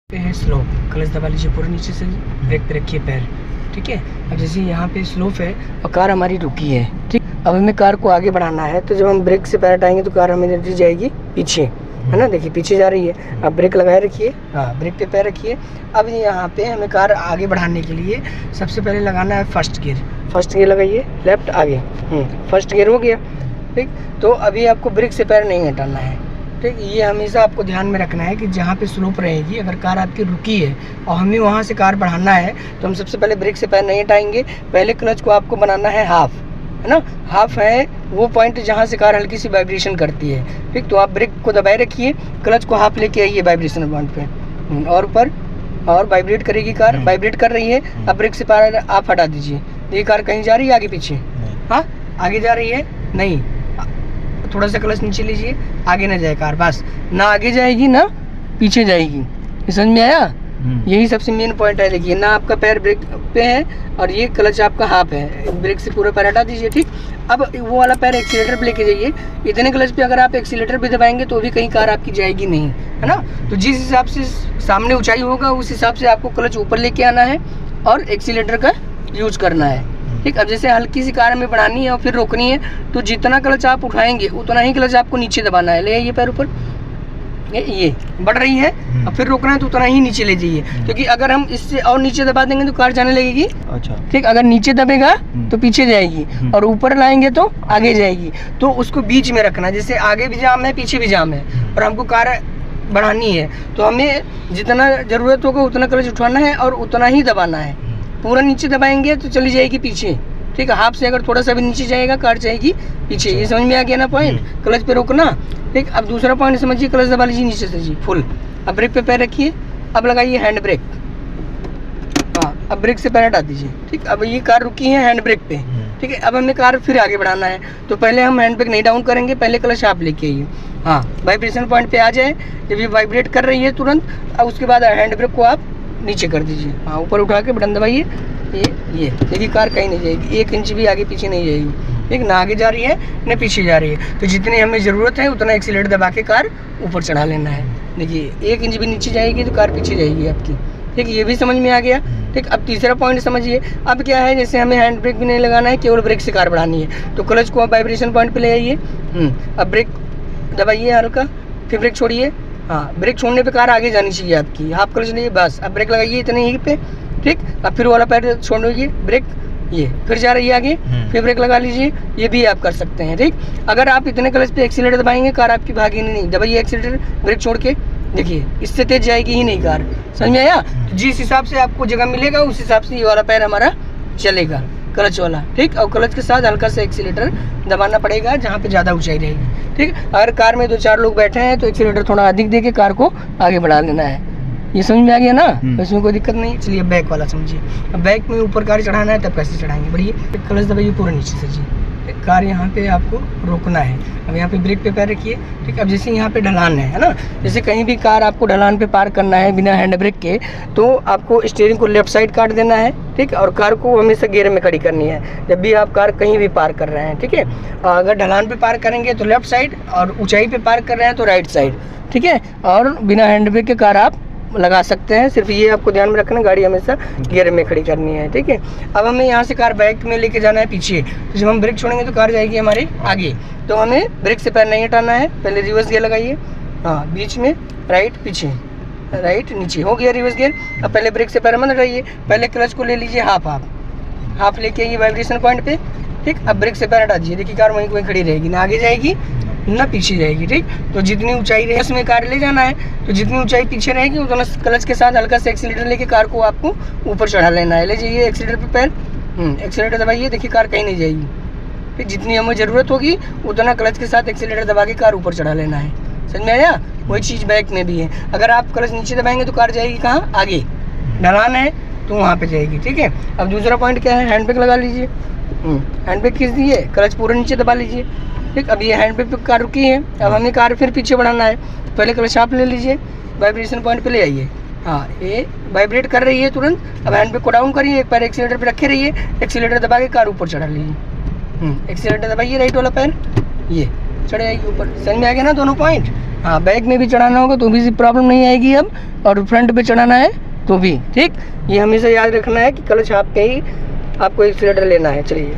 पे है slope, clutch दबा लीजिए पूरे नीचे से, ब्रेक पे रखिए पैर, ठीक है। अब जैसे यहाँ पे स्लोप है और कार हमारी रुकी है, ठीक। अब हमें कार को आगे बढ़ाना है, तो जब हम ब्रेक से पैर हटाएंगे तो कार हमें जाएगी पीछे, है ना। देखिए पीछे जा रही है। अब ब्रेक लगाए रखिए, हाँ ब्रेक पे पैर रखिए। अब यहाँ पे हमें कार आगे बढ़ाने के लिए सबसे पहले लगाना है फर्स्ट गियर। फर्स्ट गियर लगाइए, लेफ्ट आगे, फर्स्ट गियर हो गया, ठीक। तो अभी आपको ब्रेक से पैर नहीं हटाना है, ठीक। ये हमेशा आपको ध्यान में रखना है कि जहाँ पे स्लोप रहेगी, अगर कार आपकी रुकी है और हमें वहाँ से कार बढ़ाना है, तो हम सबसे पहले ब्रेक से पैर नहीं हटाएंगे। पहले क्लच को आपको बनाना है हाफ, है ना। हाफ है वो पॉइंट जहाँ से कार हल्की सी वाइब्रेशन करती है, ठीक। तो आप ब्रेक को दबाए रखिए, क्लच को हाफ लेके आइए वाइब्रेशन पॉइंट पे, और ऊपर, और वाइब्रेट करेगी कार, वाइब्रेट कर रही है। अब ब्रेक से पैर आप हटा दीजिए। ये कार कहीं जा रही है आगे पीछे? हाँ, आगे जा रही है नहीं। थोड़ा सा क्लच नीचे लीजिए, आगे ना जाए कार, बस। ना आगे जाएगी ना पीछे जाएगी, ये समझ में आया? यही सबसे मेन पॉइंट है। देखिए ना, आपका पैर ब्रेक पे है और ये क्लच आपका हाफ है। ब्रेक से पूरा पैर हटा दीजिए, ठीक। अब वो वाला पैर एक्सीलेटर पे लेके जाइए। इतने क्लच पे अगर आप एक्सीलेटर पे दबाएंगे तो भी कहीं कार आपकी जाएगी नहीं, है ना। तो जिस हिसाब से सामने ऊंचाई होगा उस हिसाब से आपको क्लच ऊपर लेके आना है और एक्सीलेटर का यूज करना है, ठीक। अब जैसे हल्की सी कार हमें बढ़ानी है और फिर रोकनी है, तो जितना क्लच आप उठाएंगे उतना ही क्लच आपको नीचे दबाना है। ले आइए पैर ऊपर, ये बढ़ रही है, अब फिर रोकना है तो उतना ही नीचे ले जाइए, क्योंकि अगर हम इससे और नीचे दबा देंगे तो कार जाने लगेगी। अच्छा, ठीक। अगर नीचे दबेगा तो पीछे जाएगी और ऊपर लाएंगे तो आगे जाएगी। तो उसको बीच में रखना, जैसे आगे भी जाम है पीछे भी जाम है और हमको कार बढ़ानी है, तो हमें जितना ज़रूरत होगा उतना क्लच उठाना है और उतना ही दबाना है। पूरा नीचे दबाएंगे तो चली जाएगी पीछे, ठीक है। हाफ से अगर थोड़ा सा भी नीचे जाएगा कार जाएगी पीछे। ये समझ में आ गया ना पॉइंट? क्लच पे रोकना, ठीक। अब दूसरा पॉइंट समझिए, क्लच दबा लीजिए नीचे से जी फुल। अब ब्रेक पे पैर रखिए, अब लगाइए हैंड ब्रेक, हाँ। अब ब्रेक से पैर हटा दीजिए, ठीक। अब ये कार रुकी है हैंड ब्रेक पे, ठीक है। अब हमें कार फिर आगे बढ़ाना है, तो पहले हम हैंड ब्रेक नहीं डाउन करेंगे, पहले क्लच आप लेके आइए, हाँ। वाइब्रेशन पॉइंट पे आ जाए, जब ये वाइब्रेट कर रही है तुरंत, अब उसके बाद हैंड ब्रेक को आप नीचे कर दीजिए, हाँ। ऊपर उठा के बटन दबाइए, ये देखिए कार कहीं नहीं जाएगी, 1 इंच भी आगे पीछे नहीं जाएगी, ठीक। ना आगे जा रही है ना पीछे जा रही है। तो जितनी हमें ज़रूरत है उतना एक्सीलेटर दबा के कार ऊपर चढ़ा लेना है। देखिए 1 इंच भी नीचे जाएगी तो कार पीछे जाएगी आपकी, ठीक। ये भी समझ में आ गया, ठीक। अब तीसरा पॉइंट समझिए। अब क्या है, जैसे हमें हैंड ब्रेक भी नहीं लगाना है, केवल ब्रेक से कार बढ़ानी है, तो क्लच को आप वाइब्रेशन पॉइंट पे ले आइए, अब ब्रेक दबाइए हल्का, फिर ब्रेक छोड़िए, हाँ। ब्रेक छोड़ने पे कार आगे जानी चाहिए आपकी, हाफ क्लच नहीं, बस। अब ब्रेक लगाइए इतने ही पे, ठीक। अब फिर वाला पैर छोड़िए, ब्रेक, ये फिर जा रही है आगे, फिर ब्रेक लगा लीजिए। ये भी आप कर सकते हैं, ठीक। अगर आप इतने क्लच पे एक्सीलेटर दबाएंगे कार आपकी भागेगी नहीं। दबाइए एक्सीलेटर, ब्रेक छोड़ के, देखिए इससे तेज जाएगी ही नहीं कार, समझ में आया? तो जिस हिसाब से आपको जगह मिलेगा उस हिसाब से ये वाला पैर हमारा चलेगा, क्लच वाला, ठीक। और क्लच के साथ हल्का सा एक्सीलेटर दबाना पड़ेगा जहाँ पे ज़्यादा ऊंचाई रहेगी, ठीक। अगर कार में 2-4 लोग बैठे हैं तो एक्सीलेटर थोड़ा अधिक दे के कार को आगे बढ़ा लेना है। ये समझ में आ गया ना? इसमें कोई दिक्कत नहीं। चलिए बैक वाला समझिए। अब बैक में ऊपर कार चढ़ाना है तब कैसे चढ़ाएंगे, बढ़िए। क्लच दबाइए पूरा नीचे से जी, कार यहाँ पे आपको रोकना है। अब यहाँ पे ब्रेक पे पैर रखिए, ठीक। अब जैसे यहाँ पे ढलान है ना, जैसे कहीं भी कार आपको ढलान पे पार्क करना है बिना हैंड ब्रेक के, तो आपको स्टीयरिंग को लेफ्ट साइड काट देना है, ठीक। और कार को हमेशा गियर में खड़ी करनी है जब भी आप कार कहीं भी पार्क कर रहे हैं, ठीक है। अगर ढलान पे पार्क करेंगे तो लेफ्ट साइड, और ऊंचाई पे पार्क कर रहे हैं तो राइट साइड, ठीक है। और बिना हैंड ब्रेक के कार आप लगा सकते हैं, सिर्फ ये आपको ध्यान में रखना, गाड़ी हमेशा गियर में खड़ी करनी है, ठीक है। अब हमें यहाँ से कार बैक में लेके जाना है पीछे, तो जब हम ब्रेक छोड़ेंगे तो कार जाएगी हमारे आगे। तो हमें ब्रेक से पैर नहीं हटाना है, पहले रिवर्स गियर लगाइए, हाँ। बीच में राइट, पीछे राइट, नीचे, हो गया रिवर्स गियर। अब पहले ब्रेक से पैर मत हटाइए, पहले क्लच को ले लीजिए हाफ लेके आइए वाइब्रेशन पॉइंट पे, ठीक। अब ब्रेक से पैर हटा दीजिए, देखिए कार वहीं वहीं खड़ी रहेगी, ना आगे जाएगी ना पीछे जाएगी, ठीक। तो जितनी ऊंचाई रहे उसमें कार ले जाना है, तो जितनी ऊंचाई पीछे रहेगी उतना क्लच के साथ हल्का सा एक्सीलेटर लेके कार को आपको ऊपर चढ़ा लेना है। ले जाइए एक्सीलेटर पे पैर, एक्सीलेटर दबाइए, देखिए कार कहीं नहीं जाएगी, फिर जितनी हमें ज़रूरत होगी उतना क्लच के साथ एक्सीलेटर दबा के कार ऊपर चढ़ा लेना है। समझ में आया? वही चीज़ बैक में भी है। अगर आप क्लच नीचे दबाएंगे तो कार जाएगी कहाँ? आगे। ढलान है तो वहाँ पे जाएगी, ठीक है। अब दूसरा पॉइंट क्या है, हैंड ब्रेक लगा लीजिए, हैंड ब्रेक खींच दीजिए, क्लच पूरा नीचे दबा लीजिए, ठीक। अब ये हैंड ब्रेक पे कार रुकी है, अब हमें कार फिर पीछे बढ़ाना है, पहले क्लच आप ले लीजिए, वाइब्रेशन पॉइंट पे ले आइए, हाँ। ये वाइब्रेट कर रही है तुरंत, अब हैंड ब्रेक को डाउन करिए, एक पैर एक्सीलेटर पे रखे रहिए, एक्सीलेटर दबा के कार ऊपर चढ़ा लीजिए, एक्सीलेटर दबाइए राइट वाला पैर, ये चढ़ जाएगी ऊपर। समझ में आ गया ना दोनों पॉइंट? हाँ, बैक में भी चढ़ाना होगा तो भी प्रॉब्लम नहीं आएगी अब, और फ्रंट पे चढ़ाना है तो भी। ठीक, ये हमेशा याद रखना है कि क्लच हाफ पे ही आपको एक्सीलेटर लेना है। चलिए।